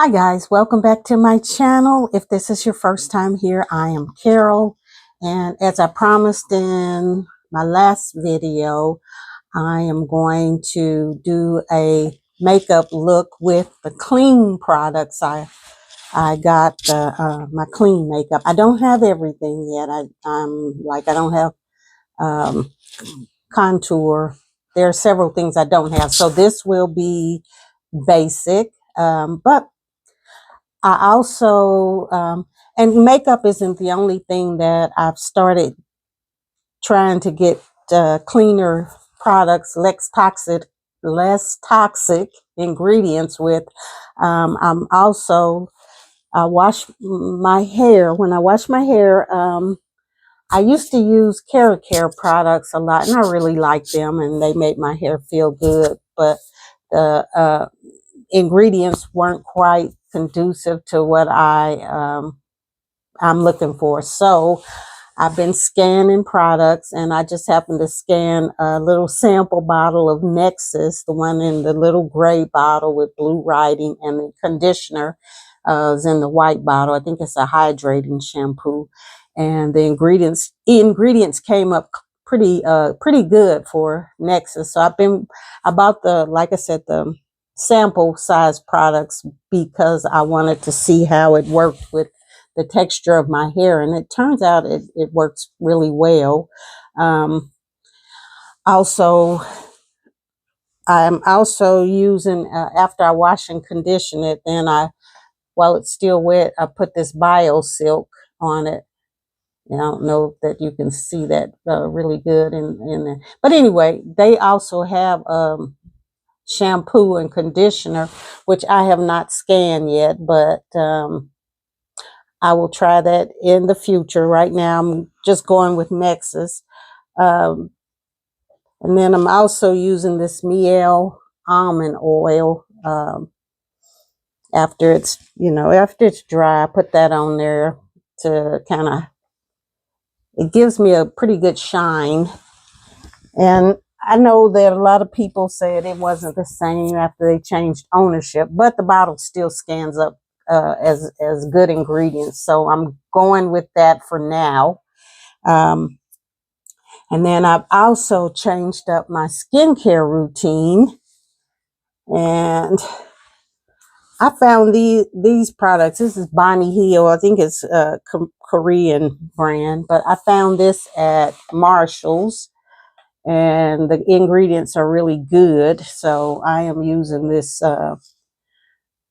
Hi guys, welcome back to my channel. If this is your first time here, I am Carol, and as I promised in my last video, I am going to do a makeup look with the clean products. I got my clean makeup. I don't have everything yet. I don't have um, contour. There are several things I don't have, so this will be basic, but I also, and makeup isn't the only thing that I've started trying to get cleaner products, less toxic ingredients with. I'm also, I wash my hair. When I wash my hair, I used to use Care products a lot, and I really liked them, and they made my hair feel good. But the ingredients weren't quite conducive to what I'm looking for. So I've been scanning products, and I just happened to scan a little sample bottle of Nexus, the one in the little gray bottle with blue writing, and the conditioner is in the white bottle. I think it's a hydrating shampoo, and the ingredients came up pretty good for Nexus. So I bought like I said, the sample size products because I wanted to see how it worked with the texture of my hair, and it turns out it works really well. Also, I'm also using, after I wash and condition it, then while it's still wet, I put this Bio Silk on it. And I don't know that you can see that really good in there. But anyway, they also have shampoo and conditioner, which I have not scanned yet, but I will try that in the future. Right now, I'm just going with Nexus. And then I'm also using this Miel almond oil. After it's dry, I put that on there to it gives me a pretty good shine. And I know that a lot of people said it wasn't the same after they changed ownership, but the bottle still scans up as good ingredients. So I'm going with that for now. And then I've also changed up my skincare routine, and I found these products. This is Bonnie Hill. I think it's a Korean brand, but I found this at Marshall's, and the ingredients are really good. So I am using this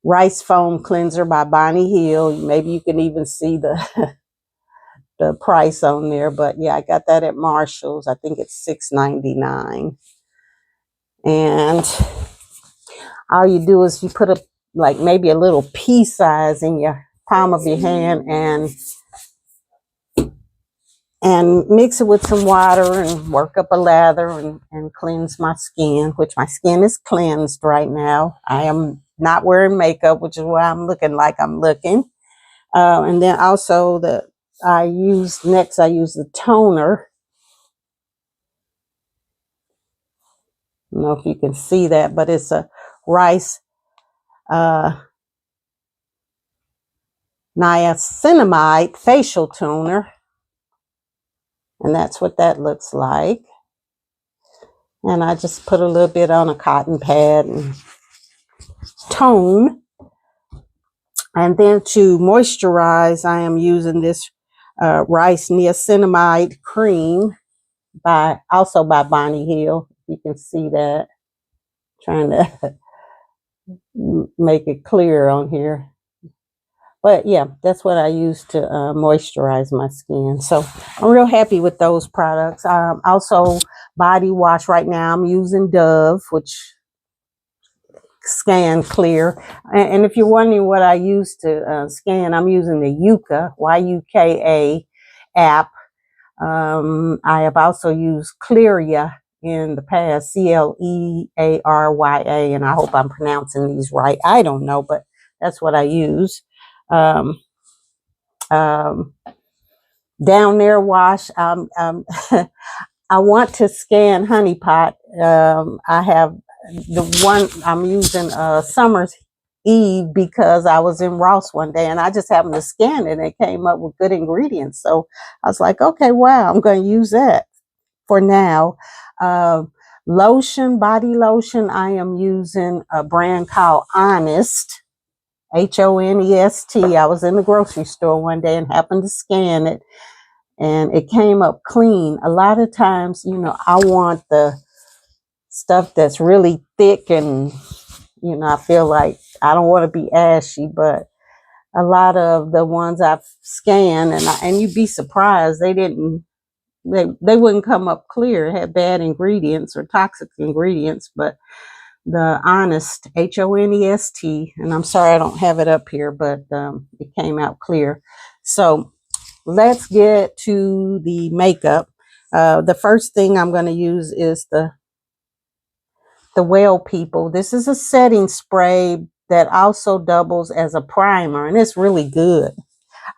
rice foam cleanser by Bonnie Hill. Maybe you can even see the the price on there, but yeah, I got that at Marshall's. I think it's $6.99. And all you do is you put maybe a little pea size in your palm of your hand, and mix it with some water and work up a lather and cleanse my skin, which my skin is cleansed right now. I am not wearing makeup, which is why I'm looking like I'm looking. And then also I use the toner. I don't know if you can see that, but it's a rice niacinamide facial toner. And that's what that looks like. And I just put a little bit on a cotton pad and tone. And then to moisturize, I am using this rice niacinamide cream also by Bonnie Hill. You can see that. Trying to make it clear on here. But yeah, that's what I use to moisturize my skin. So I'm real happy with those products. Also, body wash right now. I'm using Dove, which scan clear. And if you're wondering what I use to scan, I'm using the Yuka, Yuka app. I have also used Clearya in the past, Clearya, and I hope I'm pronouncing these right. I don't know, but that's what I use. Down there wash. I want to scan Honey Pot. I have the one I'm using, Summer's Eve because I was in Ross one day and I just happened to scan it and it came up with good ingredients. So I was like, okay, wow, I'm going to use that for now. Lotion, body lotion, I am using a brand called Honest, Honest. I was in the grocery store one day and happened to scan it and it came up clean. A lot of times, you know, I want the stuff that's really thick and, you know, I feel like I don't want to be ashy, but a lot of the ones I've scanned and you'd be surprised they wouldn't come up clear. It had bad ingredients or toxic ingredients, but the Honest, Honest, and I'm sorry I don't have it up here, but it came out clear. So let's get to the makeup. The first thing I'm going to use is the Well People. This is a setting spray that also doubles as a primer, and it's really good.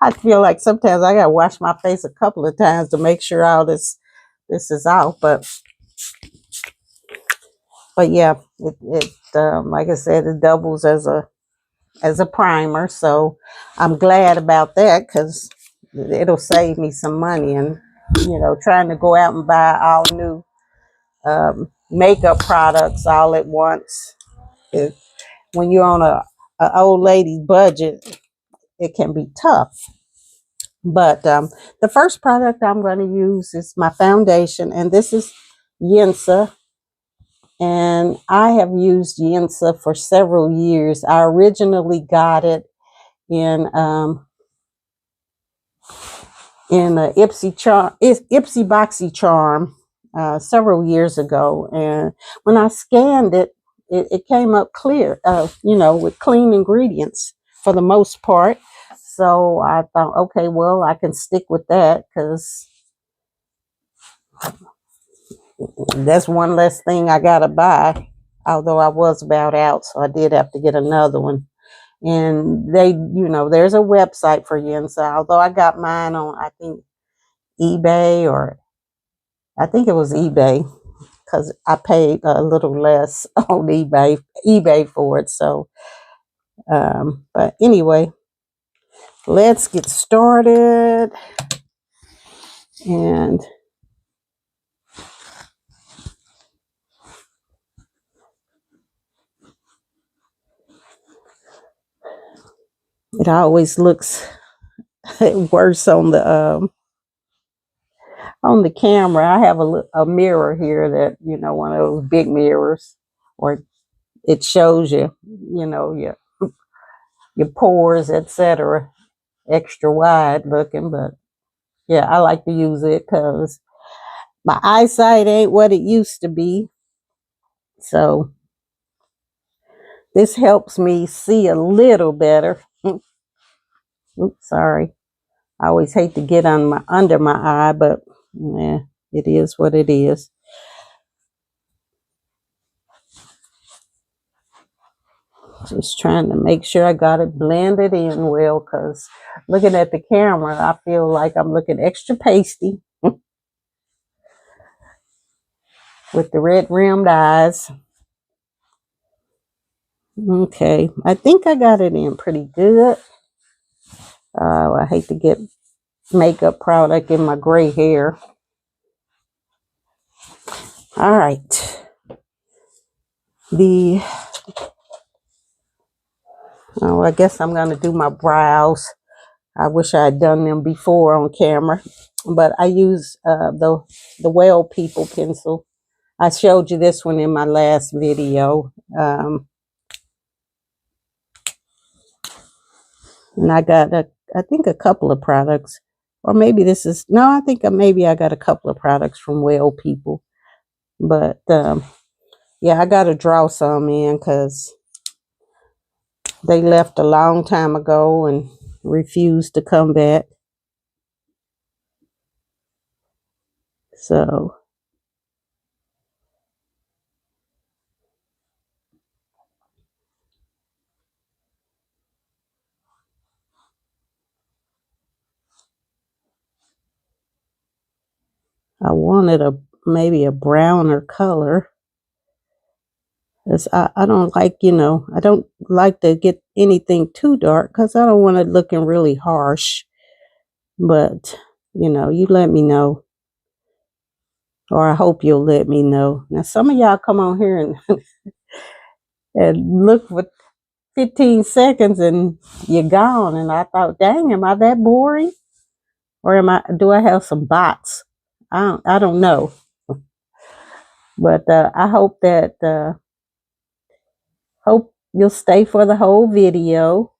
I feel like sometimes I gotta wash my face a couple of times to make sure all this is out. But yeah, it like I said, it doubles as a primer. So I'm glad about that because it'll save me some money. And you know, trying to go out and buy all new makeup products all at once, when you're on a old lady budget, it can be tough. But the first product I'm going to use is my foundation, and this is Yinsa. And I have used Yinsa for several years. I originally got it in a Ipsy Boxy Charm several years ago, and when I scanned it, it came up clear, you know, with clean ingredients for the most part. So I thought, okay, well, I can stick with that because that's one less thing I gotta buy. Although I was about out, so I did have to get another one. And they, you know, there's a website for Yinsa. Although I got mine on, I think, eBay, or I think it was eBay because I paid a little less on eBay for it. So, but anyway, let's get started. And it always looks worse on the camera. I have a mirror here that, you know, one of those big mirrors, or it shows you, you know, your pores, etc., extra wide looking. But yeah, I like to use it because my eyesight ain't what it used to be. So this helps me see a little better. Oops, sorry. I always hate to get on under my eye, but yeah, it is what it is. Just trying to make sure I got it blended in well, because looking at the camera, I feel like I'm looking extra pasty with the red rimmed eyes. Okay, I think I got it in pretty good. I hate to get makeup product in my gray hair. All right. I guess I'm going to do my brows. I wish I had done them before on camera, but I use the Well People pencil. I showed you this one in my last video. And I got, I think, a couple of products. Or maybe this is, no, I think maybe I got a couple of products from Well People. But, yeah, I got to draw some in because they left a long time ago and refused to come back. So I wanted maybe a browner color. I don't like, you know, I don't like to get anything too dark because I don't want it looking really harsh. But, you know, you let me know. Or I hope you'll let me know. Now, some of y'all come on here and look for 15 seconds and you're gone. And I thought, dang, am I that boring? Or do I have some bots? I don't know. But I hope that hope you'll stay for the whole video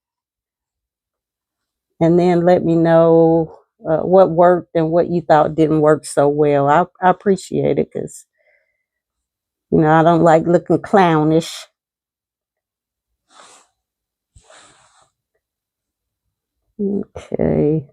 and then let me know what worked and what you thought didn't work so well. I appreciate it because, you know, I don't like looking clownish. Okay.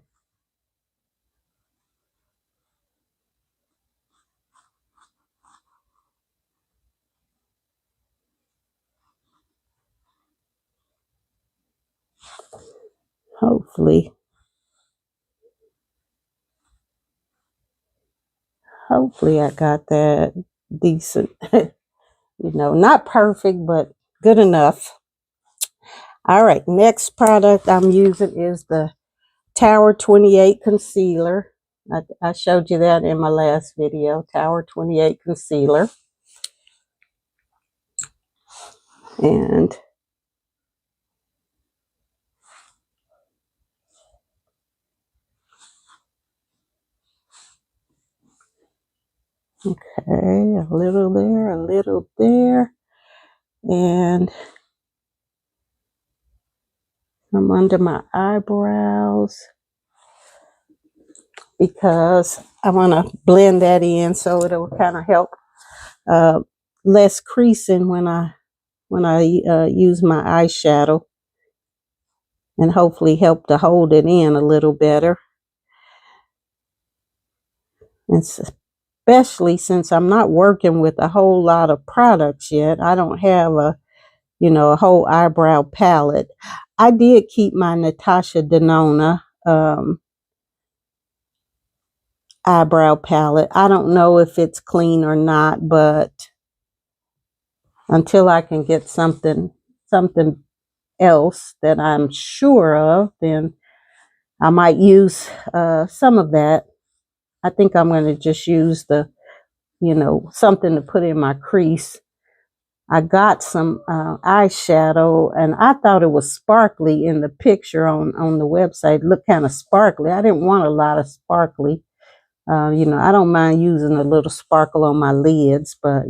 Hopefully I got that decent. You know, not perfect, but good enough. All right, next product I'm using is the Tower 28 concealer. I showed you that in my last video. Tower 28 concealer. And okay, a little there, and I'm under my eyebrows because I want to blend that in so it'll kind of help less creasing when I use my eyeshadow, and hopefully help to hold it in a little better. And especially since I'm not working with a whole lot of products yet, I don't have a whole eyebrow palette. I did keep my Natasha Denona eyebrow palette. I don't know if it's clean or not, but until I can get something else that I'm sure of, then I might use some of that. I think I'm going to just use the, something to put in my crease. I got some eyeshadow, and I thought it was sparkly in the picture on the website. It looked kind of sparkly. I didn't want a lot of sparkly. I don't mind using a little sparkle on my lids, but,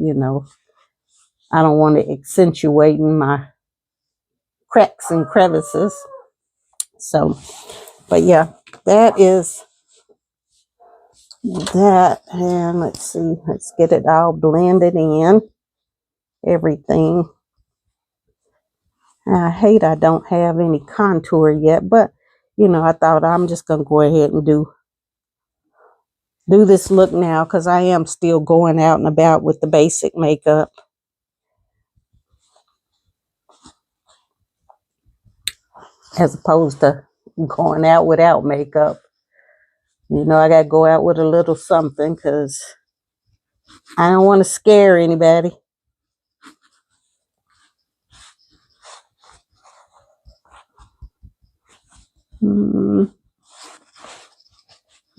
I don't want it accentuating my cracks and crevices. So, but yeah, that is that. And let's see, let's get it all blended in. Everything. I hate I don't have any contour yet, but I thought I'm just gonna go ahead and do this look now because I am still going out and about with the basic makeup. As opposed to going out without makeup. I gotta go out with a little something because I don't want to scare anybody.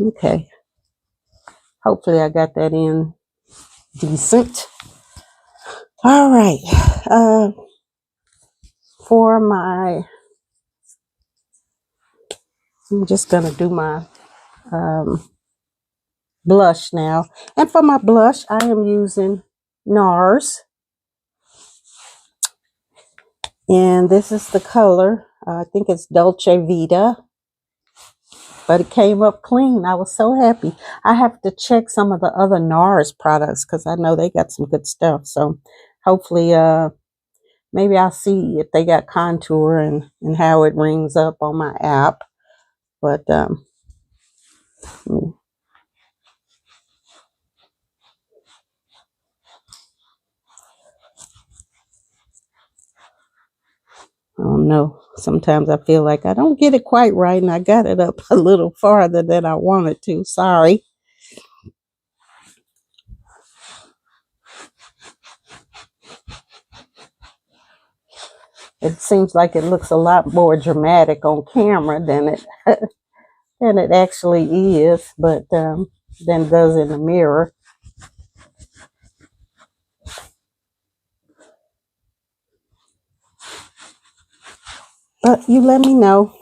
Okay. Hopefully I got that in decent. All right. I'm just gonna do my blush now. And for my blush, I am using NARS. And this is the color. I think it's Dolce Vita. But it came up clean. I was so happy. I have to check some of the other NARS products because I know they got some good stuff. So hopefully, maybe I'll see if they got contour and how it rings up on my app. But I don't know. Sometimes I feel like I don't get it quite right, and I got it up a little farther than I wanted to. Sorry. It seems like it looks a lot more dramatic on camera than it than it actually is, but than it does in the mirror. But you let me know.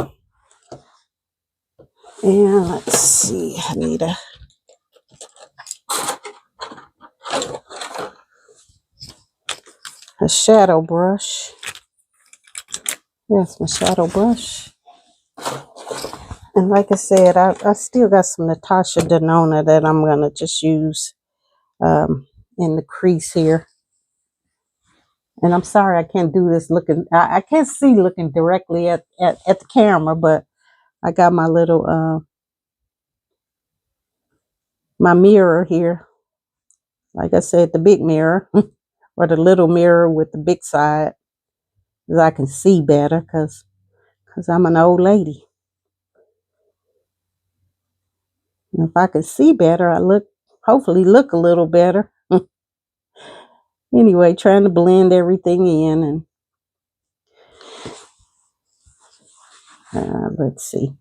And let's see, I need a shadow brush. Yes, my shadow brush. And like I said, I still got some Natasha Denona that I'm going to just use in the crease here. And I'm sorry I can't do this looking, I can't see looking directly at the camera, but I got my little, my mirror here. Like I said, the big mirror or the little mirror with the big side, so I can see better because I'm an old lady. And if I could see better, hopefully look a little better. Anyway, trying to blend everything in, and let's see.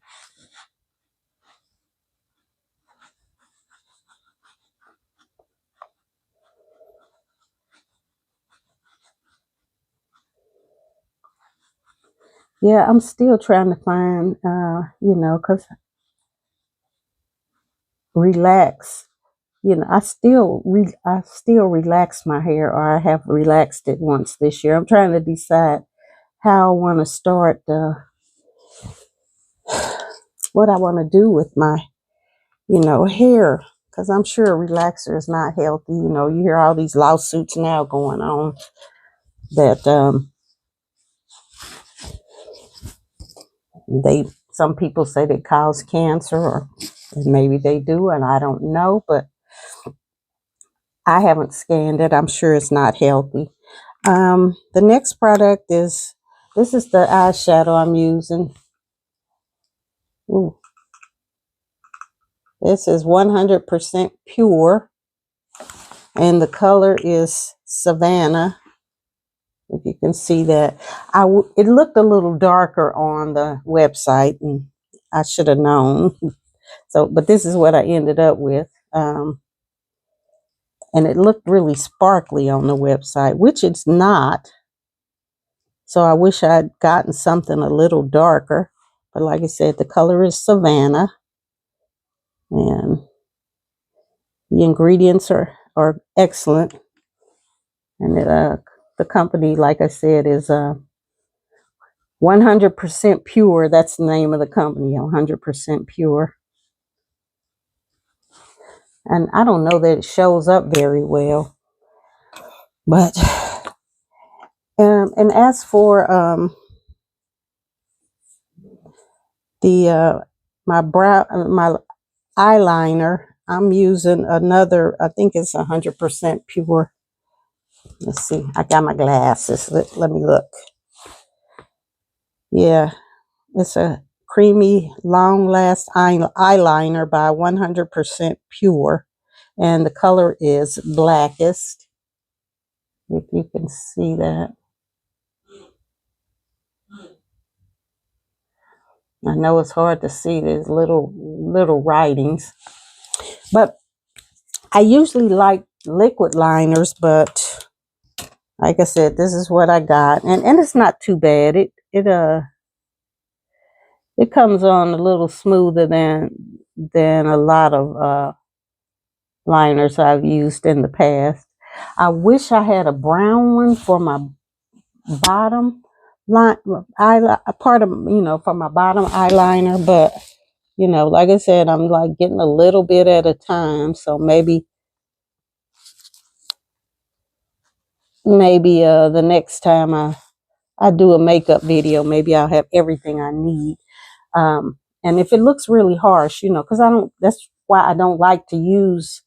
Yeah, I'm still trying to find, because relax. I still relax my hair, or I have relaxed it once this year. I'm trying to decide how I want to start, what I want to do with my, hair, because I'm sure a relaxer is not healthy. You hear all these lawsuits now going on that some people say they cause cancer, or maybe they do, and I don't know, but I haven't scanned it. I'm sure it's not healthy. The next product is, this is the eyeshadow I'm using. Ooh. This is 100% pure, and the color is Savannah. If you can see that, it looked a little darker on the website, and I should have known. So, but this is what I ended up with. And it looked really sparkly on the website, which it's not. So I wish I'd gotten something a little darker. But like I said, the color is Savannah. And the ingredients are excellent. And the company, like I said, is 100% pure. That's the name of the company, 100% pure. And I don't know that it shows up very well. But, and as for my eyeliner, I'm using another, I think it's 100% pure. Let's see, I got my glasses. Let me look. Yeah, it's a creamy, long-last eyeliner by 100% pure. And the color is Blackest, if you can see that. I know it's hard to see, there's little writings. But I usually like liquid liners, but like I said, this is what I got. And it's not too bad. It comes on a little smoother than a lot of liners I've used in the past. I wish I had a brown one for my bottom line, part of, for my bottom eyeliner, but like I said, I'm like getting a little bit at a time, so maybe the next time I do a makeup video, maybe I'll have everything I need. And if it looks really harsh, because that's why I don't like to use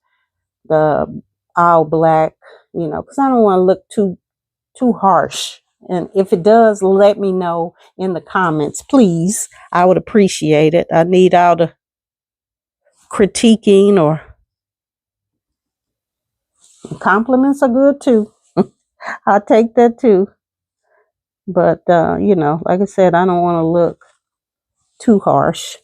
the all black, because I don't want to look too harsh. And if it does, let me know in the comments, please. I would appreciate it. I need all the critiquing, or compliments are good too. I'll take that too. But, you know, like I said, I don't want to look too harsh.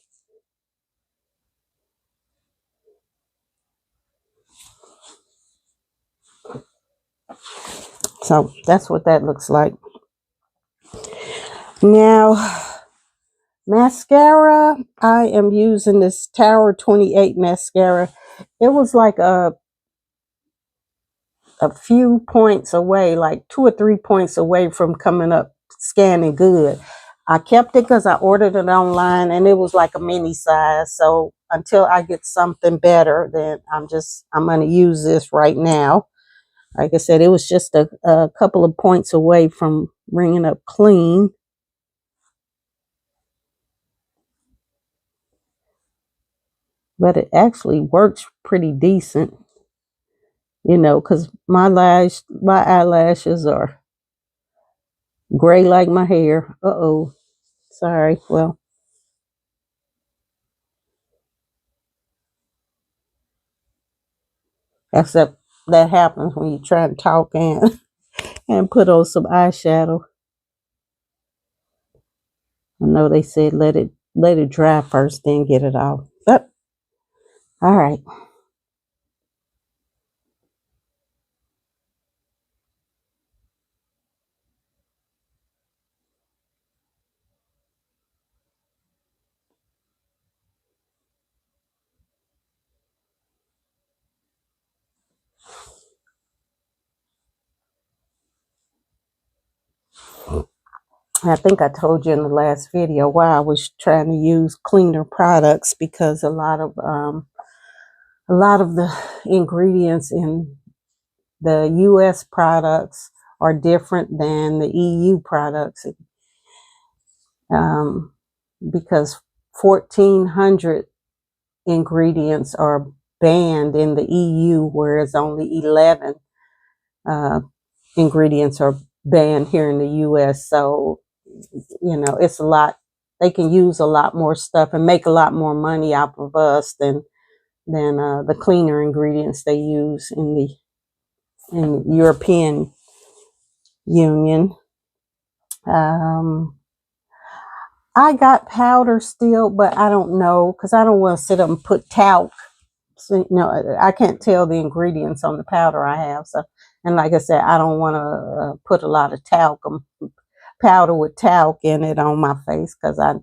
So that's what that looks like. Now, mascara, I am using this Tower 28 mascara. It was like a few points away, like 2 or 3 points away from coming up scanning good. I kept it because I ordered it online and it was like a mini size. So until I get something better, then I'm going to use this right now. Like I said, it was just a couple of points away from bringing up clean. But it actually works pretty decent, you know, because my eyelashes are gray like my hair. Uh-oh. Sorry. Well, except that happens when you try to talk and put on some eyeshadow. I know they said let it dry first, then get it off. But all right. I think I told you in the last video why I was trying to use cleaner products, because a lot of the ingredients in the U.S. products are different than the EU products, um, because 1,400 ingredients are banned in the EU, whereas only 11 uh, ingredients are banned here in the U.S. So, you know, it's a lot. They can use a lot more stuff and make a lot more money out of us than the cleaner ingredients they use in the European Union. I got powder still, but I don't know, because I don't want to sit up and put talc. So, you know, I can't tell the ingredients on the powder I have. So, and like I said, I don't want to put a lot of powder with talc in it on my face, because I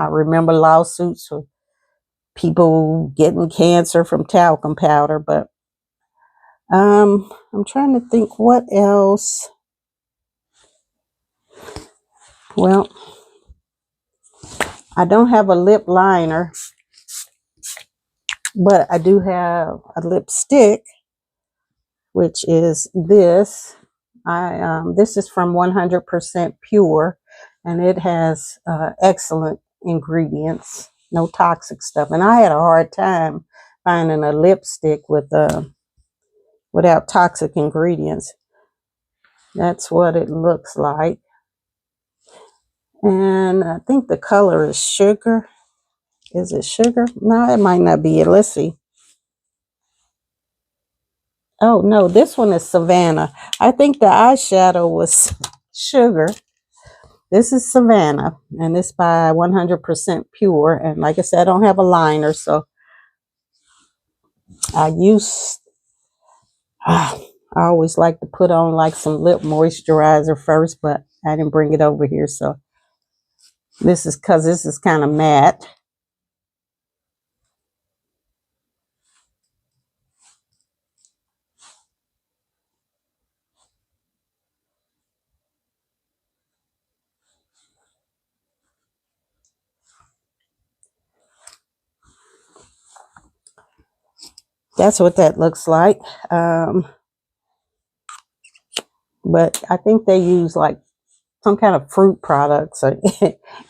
remember lawsuits for people getting cancer from talcum powder. But I'm trying to think what else. Well, I don't have a lip liner, but I do have a lipstick, which is this. This is from 100% Pure, and it has excellent ingredients, no toxic stuff. And I had a hard time finding a lipstick without toxic ingredients. That's what it looks like. And I think the color is Sugar. Is it Sugar? No, it might not be it. Let's see. Oh, no, this one is Savannah. I think the eyeshadow was Sugar. This is Savannah, and it's by 100% Pure. And like I said, I don't have a liner, so I always like to put on like some lip moisturizer first, but I didn't bring it over here. So this is because this is kind of matte. That's what that looks like. But I think they use like some kind of fruit products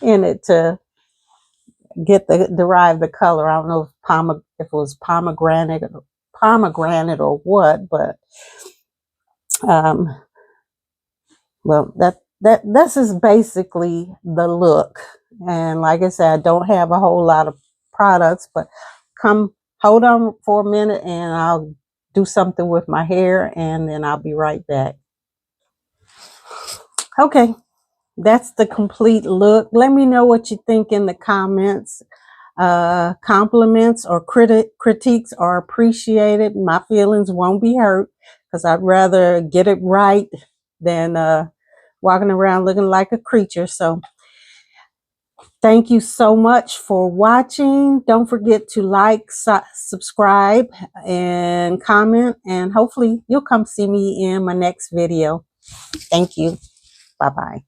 in it to derive the color. I don't know if it was pomegranate or what, but um, well, this is basically the look. And like I said, I don't have a whole lot of products, but hold on for a minute and I'll do something with my hair, and then I'll be right back. Okay, that's the complete look. Let me know what you think in the comments. Compliments or critiques are appreciated. My feelings won't be hurt because I'd rather get it right than walking around looking like a creature. So thank you so much for watching. Don't forget to like, subscribe, and comment, and hopefully you'll come see me in my next video. Thank you. Bye-bye.